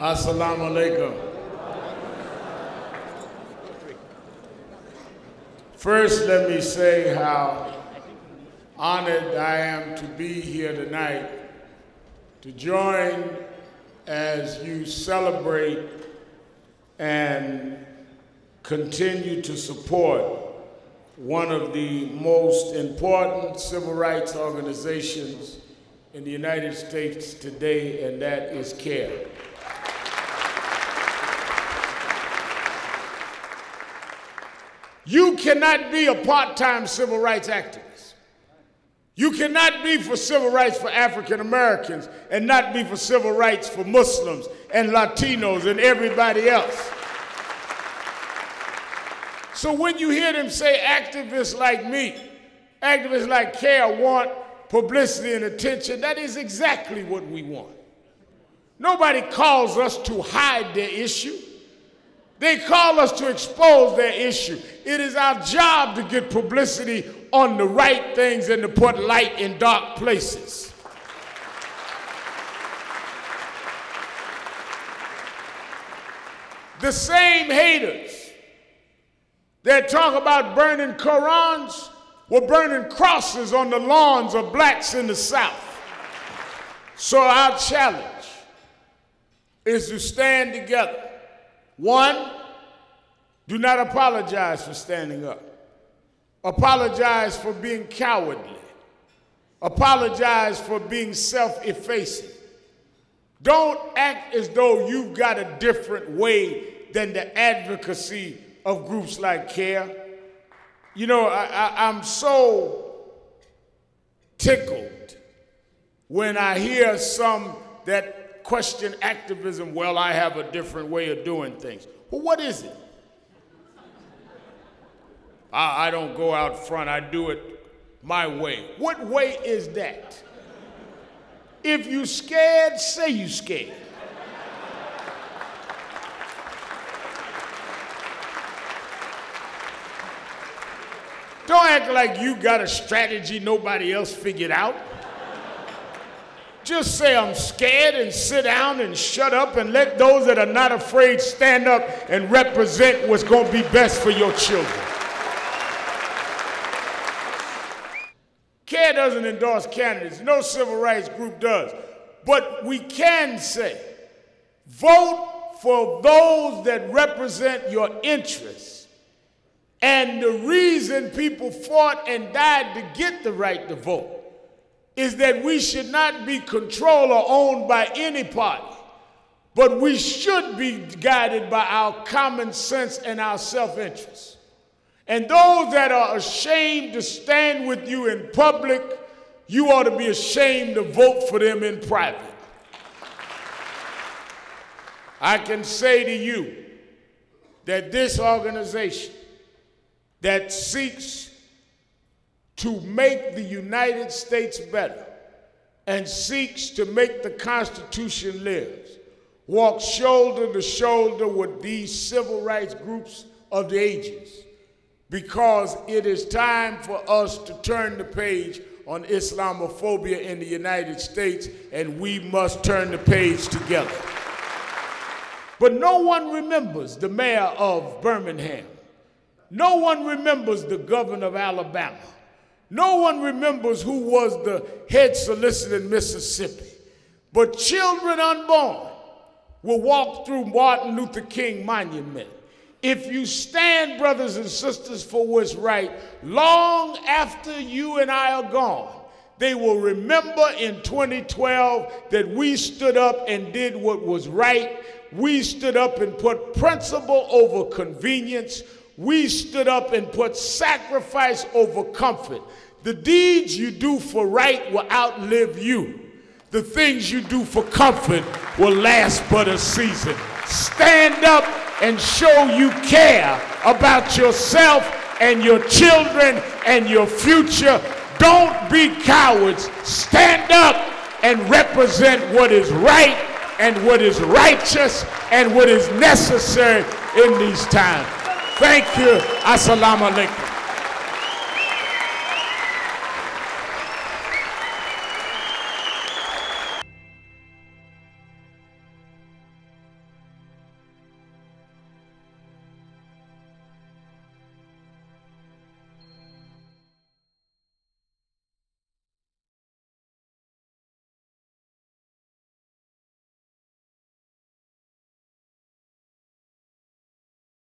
Assalamu alaikum. First, let me say how honored I am to be here tonight to join as you celebrate and continue to support one of the most important civil rights organizations in the United States today, and that is CAIR. You cannot be a part-time civil rights activist. You cannot be for civil rights for African Americans and not be for civil rights for Muslims and Latinos and everybody else. So when you hear them say activists like me, activists like CAIR want publicity and attention, that is exactly what we want. Nobody calls us to hide their issue. They call us to expose their issue. It is our job to get publicity on the right things and to put light in dark places. The same haters that talk about burning Qurans were burning crosses on the lawns of blacks in the South. So our challenge is to stand together. One, do not apologize for standing up. Apologize for being cowardly. Apologize for being self-effacing. Don't act as though you've got a different way than the advocacy of groups like CAIR. You know, I'm so tickled when I hear some that question activism. Well, I have a different way of doing things. Well, what is it? I don't go out front, I do it my way. What way is that? If you scared, say you scared. Don't act like you got a strategy nobody else figured out. Just say I'm scared and sit down and shut up and let those that are not afraid stand up and represent what's going to be best for your children. CAIR doesn't endorse candidates. No civil rights group does. But we can say, vote for those that represent your interests. And the reason people fought and died to get the right to vote is that we should not be controlled or owned by any party, but we should be guided by our common sense and our self-interest. And those that are ashamed to stand with you in public, you ought to be ashamed to vote for them in private. I can say to you that this organization that seeks to make the United States better and seeks to make the Constitution live walks shoulder to shoulder with these civil rights groups of the ages, because it is time for us to turn the page on Islamophobia in the United States, and we must turn the page together. But no one remembers the mayor of Birmingham. No one remembers the governor of Alabama. No one remembers who was the head solicitor in Mississippi. But children unborn will walk through Martin Luther King Monument. If you stand, brothers and sisters, for what's right, long after you and I are gone, they will remember in 2012 that we stood up and did what was right. We stood up and put principle over convenience. We stood up and put sacrifice over comfort. The deeds you do for right will outlive you. The things you do for comfort will last but a season. Stand up and show you care about yourself and your children and your future. Don't be cowards. Stand up and represent what is right and what is righteous and what is necessary in these times. Thank you. Assalamu alaikum.